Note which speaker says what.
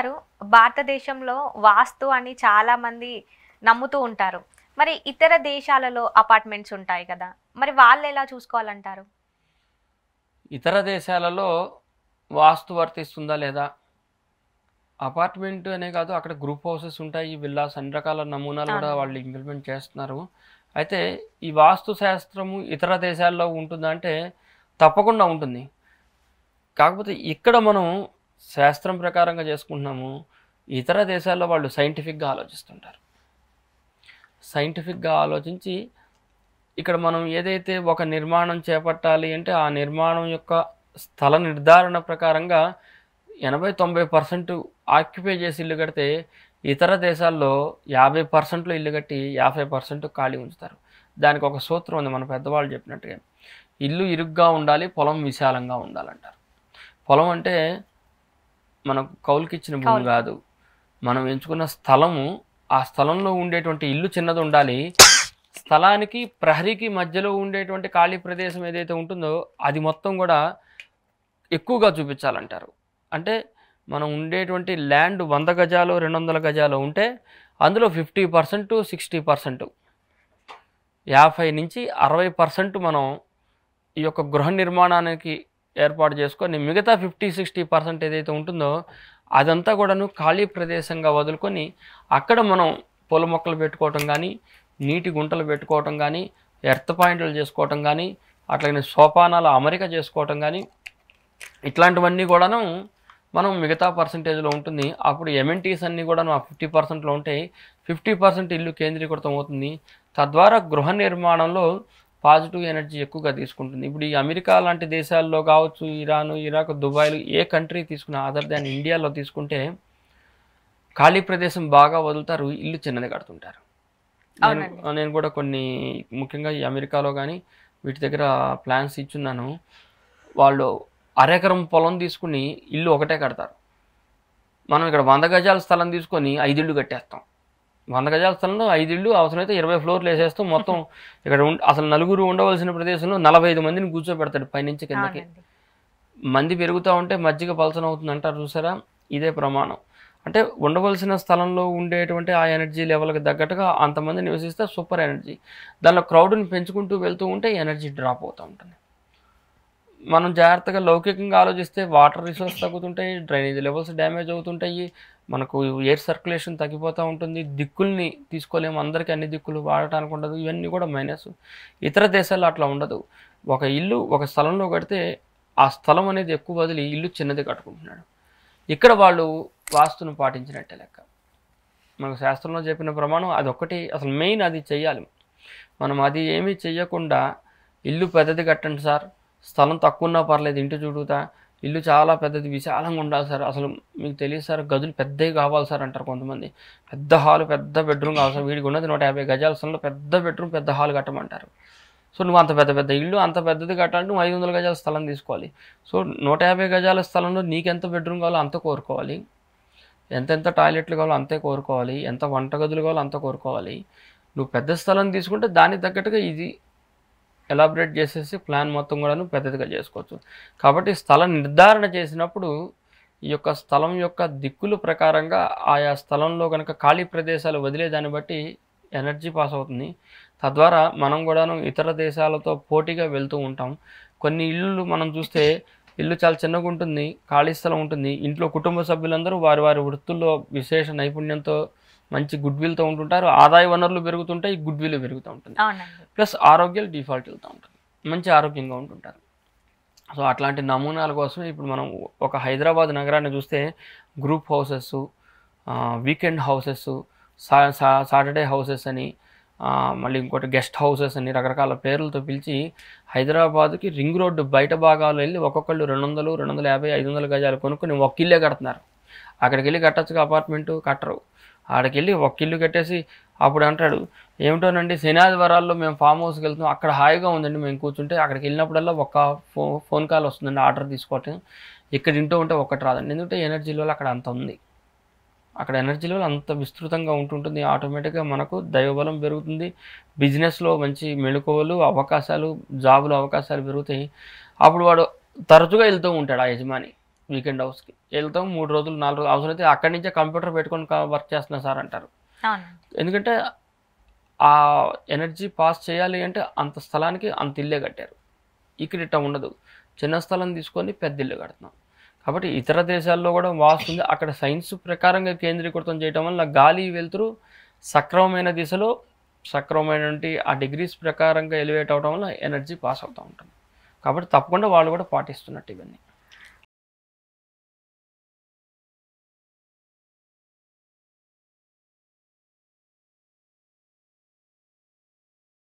Speaker 1: గురుగారు, భారతదేశంలో వాస్తు అని చాలా మంది నమ్ముతూ ఉంటారు. మరి ఇతర దేశాలలో అపార్ట్మెంట్స్ ఉంటాయి కదా! మరి వాళ్ళు ఎలా చూసుకోవాలంటారు?
Speaker 2: ఇతర దేశాలలో వాస్తు వర్తిస్తుందా లేదా? అపార్ట్మెంట్ అనే కాదు, అక్కడ గ్రూప్ హౌసెస్ ఉంటాయి, విల్లాస్, అన్ని రకాల నమూనాలు కూడా
Speaker 1: అవునండి.
Speaker 2: వాళ్ళు ఇంప్లిమెంట్ చేస్తున్నారు. అయితే ఈ వాస్తు శాస్త్రము ఇతర దేశాల్లో ఉంటుందా అంటే తప్పకుండా ఉంటుంది. కాకపోతే ఇక్కడ మనం శాస్త్రం ప్రకారంగా చేసుకుంటున్నాము. ఇతర దేశాల్లో వాళ్ళు సైంటిఫిక్గా ఆలోచిస్తుంటారు. సైంటిఫిక్గా ఆలోచించి ఇక్కడ మనం ఏదైతే ఒక నిర్మాణం చేపట్టాలి అంటే ఆ నిర్మాణం యొక్క స్థల నిర్ధారణ ప్రకారంగా 80-90% ఆక్యుపై చేసి ఇల్లు కడితే ఇతర దేశాల్లో 50%లో ఇల్లు కట్టి 50% ఖాళీ ఉంచుతారు. దానికి ఒక సూత్రం ఉంది, మన పెద్దవాళ్ళు చెప్పినట్టుగా. ఇల్లు ఇరుగ్గా ఉండాలి, పొలం విశాలంగా ఉండాలంటారు. పొలం అంటే మనకు కౌలుకి ఇచ్చిన భూమి
Speaker 1: కౌలు.
Speaker 2: కాదు, మనం ఎంచుకున్న స్థలము. ఆ స్థలంలో ఉండేటువంటి ఇల్లు చిన్నది ఉండాలి. స్థలానికి ప్రహరీకి మధ్యలో ఉండేటువంటి ఖాళీ ప్రదేశం ఏదైతే ఉంటుందో అది మొత్తం కూడా ఎక్కువగా చూపించాలంటారు. అంటే మనం ఉండేటువంటి ల్యాండ్ 100 గజాలు 200 గజాలు ఉంటే అందులో 50% 60%, 50-60% మనం ఈ యొక్క గృహ నిర్మాణానికి ఏర్పాటు చేసుకొని మిగతా 50-60% ఏదైతే ఉంటుందో అదంతా కూడాను ఖాళీ ప్రదేశంగా వదులుకొని అక్కడ మనం పూల మొక్కలు పెట్టుకోవటం కానీ, నీటి గుంటలు పెట్టుకోవటం కానీ, ఎర్త్ పాయింట్లు చేసుకోవటం కానీ, అట్లాగే సోపానాల అమరిక చేసుకోవటం కానీ, ఇట్లాంటివన్నీ కూడాను మనం మిగతా పర్సంటేజ్లో ఉంటుంది. అప్పుడు ఎమ్ఎన్టీస్ అన్నీ కూడాను ఆ 50%లో ఉంటాయి. 50% ఇల్లు కేంద్రీకృతం అవుతుంది. తద్వారా గృహ నిర్మాణంలో పాజిటివ్ ఎనర్జీ ఎక్కువగా తీసుకుంటుంది. ఇప్పుడు ఈ అమెరికా లాంటి దేశాల్లో కావచ్చు, ఇరాను, ఇరాక్, దుబాయ్లు, ఏ కంట్రీ తీసుకున్నా అదర్ దాన్ ఇండియాలో తీసుకుంటే ఖాళీ ప్రదేశం బాగా వదులుతారు, ఇల్లు చిన్నది కడుతుంటారు.
Speaker 1: అవునండి.
Speaker 2: నేను కూడా కొన్ని ముఖ్యంగా ఈ అమెరికాలో కానీ వీటి దగ్గర ప్లాన్స్ ఇచ్చున్నాను. వాళ్ళు అరెకరం పొలం తీసుకుని ఇల్లు ఒకటే కడతారు. మనం ఇక్కడ 100 గజాల స్థలం తీసుకొని 5 ఇళ్ళు కట్టేస్తాం. 100 గజాల స్థలంలో 5 ఇళ్ళు, అవసరమైతే 20 ఫ్లోర్లు వేసేస్తాం. మొత్తం ఇక్కడ అసలు నలుగురు ఉండవలసిన ప్రదేశంలో 45 మందిని కూర్చోబెడతాడు పైనుంచి కిందకి.
Speaker 1: అవునండి.
Speaker 2: మంది పెరుగుతూ ఉంటే మజ్జిగ పలచన అవుతుంది అంటారు చూసారా, ఇదే ప్రమాణం. అంటే ఉండవలసిన స్థలంలో ఉండేటువంటి ఆ ఎనర్జీ లెవెల్కి తగ్గట్టుగా అంతమంది నివసిస్తే సూపర్ ఎనర్జీ. దానిలో క్రౌడ్ని పెంచుకుంటూ వెళ్తూ ఉంటే ఎనర్జీ డ్రాప్ అవుతూ ఉంటుంది. మనం జాగ్రత్తగా లౌకికంగా ఆలోచిస్తే వాటర్ రిసోర్స్ తగ్గుతుంటాయి, డ్రైనేజ్ లెవెల్స్ డ్యామేజ్ అవుతుంటాయి, మనకు ఎయిర్ సర్క్యులేషన్ తగ్గిపోతూ ఉంటుంది, దిక్కుల్ని తీసుకోలేము, అందరికీ అన్ని దిక్కులు వాడటానికి ఉండదు. ఇవన్నీ కూడా మైనస్. ఇతర దేశాల్లో అట్లా ఉండదు. ఒక ఇల్లు ఒక స్థలంలో కడితే ఆ స్థలం అనేది ఎక్కువ వదిలి ఇల్లు చిన్నది కట్టుకుంటున్నాడు. ఇక్కడ వాళ్ళు వాస్తును పాటించినట్టే లెక్క. మనకు శాస్త్రంలో చెప్పిన ప్రమాణం అదొక్కటి అసలు మెయిన్, అది చెయ్యాలి. మనం అది ఏమీ చెయ్యకుండా ఇల్లు పెద్దది కట్టండి సార్, స్థలం తక్కువ ఉన్నా పర్లేదు, ఇంటి చుట్టూతా ఇల్లు చాలా పెద్దది విశాలంగా ఉండాలి సార్, అసలు మీకు తెలియదు సార్, గదులు పెద్దవి కావాలి సార్ అంటారు కొంతమంది. పెద్ద హాలు పెద్ద బెడ్రూమ్ కావాలి సార్, వీడికి ఉన్నది 150 గజాల స్థలంలో పెద్ద బెడ్రూమ్ పెద్ద హాల్ కట్టమంటారు. సో నువ్వు అంత పెద్ద పెద్ద ఇల్లు అంత పెద్దది కట్టాలంటే నువ్వు 500 గజాల స్థలం తీసుకోవాలి. సో 150 గజాల స్థలంలో నీకెంత బెడ్రూమ్ కావాలో అంత కోరుకోవాలి, ఎంతెంత టాయిలెట్లు కావాలో అంతే కోరుకోవాలి, ఎంత వంట గదులు కావాలో అంత కోరుకోవాలి. నువ్వు పెద్ద స్థలం తీసుకుంటే దానికి తగ్గట్టుగా ఇది ఎలాబరేట్ చేసేసి ప్లాన్ మొత్తం కూడాను పెద్దదిగా చేసుకోవచ్చు. కాబట్టి స్థల నిర్ధారణ చేసినప్పుడు ఈ యొక్క స్థలం యొక్క దిక్కుల ప్రకారంగా ఆయా స్థలంలో కనుక ఖాళీ ప్రదేశాలు వదిలేదాన్ని బట్టి ఎనర్జీ పాస్ అవుతుంది. తద్వారా మనం కూడాను ఇతర దేశాలతో పోటీగా వెళ్తూ ఉంటాం. కొన్ని ఇళ్ళు మనం చూస్తే ఇల్లు చాలా చిన్నగా ఉంటుంది, ఖాళీ స్థలం ఉంటుంది, ఇంట్లో కుటుంబ సభ్యులందరూ వారి వారి వృత్తుల్లో విశేష నైపుణ్యంతో మంచి గుడ్ విల్తో ఉంటుంటారు. ఆదాయ వనరులు పెరుగుతుంటాయి, గుడ్ విల్ పెరుగుతూ ఉంటుంది,
Speaker 1: అవునండి.
Speaker 2: ప్లస్ ఆరోగ్యాలు డిఫాల్ట్ వెళ్తూ ఉంటుంది, మంచి ఆరోగ్యంగా ఉంటుంటారు. సో అట్లాంటి నమూనాల కోసం ఇప్పుడు మనం ఒక హైదరాబాద్ నగరాన్ని చూస్తే group houses, weekend houses, Saturday houses అని, మళ్ళీ ఇంకోటి గెస్ట్ హౌసెస్ అని రకరకాల పేర్లతో పిలిచి హైదరాబాద్కి రింగ్ రోడ్డు బయట భాగాల్లో వెళ్ళి ఒక్కొక్కళ్ళు 200, 250, 500 గజాలు కొనుక్కొని ఒక ఇల్లే కడుతున్నారు. అక్కడికి వెళ్ళి కట్టచ్చుగా అపార్ట్మెంటు, కట్టరు. ఆడికి వెళ్ళి ఒక ఇల్లు కట్టేసి అప్పుడు అంటాడు, ఏమిటోనండి శనివారాల్లో మేము ఫామ్ హౌస్కి వెళ్తాం, అక్కడ హాయిగా ఉందండి మేము కూర్చుంటే, అక్కడికి వెళ్ళినప్పుడల్లా ఒక ఫోన్ కాల్ వస్తుందండి ఆర్డర్ తీసుకోవటం, ఇక్కడ ఇంటూ ఉంటే ఒక్కటి రాదండి. ఎందుకంటే ఎనర్జీ లెవెల్ అక్కడ అంత ఉంది, అక్కడ ఎనర్జీ లెవెల్ అంత విస్తృతంగా ఉంటుంటుంది. ఆటోమేటిక్గా మనకు దైవబలం పెరుగుతుంది, బిజినెస్లో మంచి మెళుకువలు, అవకాశాలు, జాబులు అవకాశాలు పెరుగుతాయి. అప్పుడు వాడు తరచుగా వెళ్తూ ఉంటాడు ఆ యజమాని. వీకెండ్ హౌస్కి వెళ్తాం, 3 రోజులు 4 రోజులు అవసరమైతే అక్కడి నుంచే కంప్యూటర్ పెట్టుకొని వర్క్ చేస్తున్నా సార్ అంటారు.
Speaker 1: అవును.
Speaker 2: ఎందుకంటే ఆ ఎనర్జీ పాస్ చేయాలి అంటే అంత స్థలానికి అంత ఇల్లే కట్టారు. ఇక్కడ ఇట్లా ఉండదు, చిన్న స్థలం తీసుకొని పెద్ద ఇల్లు కడుతున్నాం. కాబట్టి ఇతర దేశాల్లో కూడా వాస్తు ఉంది. అక్కడ సైన్స్ ప్రకారంగా కేంద్రీకృతం చేయడం వల్ల గాలి వెలుతురు సక్రమమైన దిశలో సక్రమమైనటువంటి ఆ డిగ్రీస్ ప్రకారంగా ఎలివేట్ అవడం వల్ల ఎనర్జీ పాస్ అవుతూ ఉంటుంది. కాబట్టి తప్పకుండా వాళ్ళు కూడా పాటిస్తున్నట్టు ఇవన్నీ.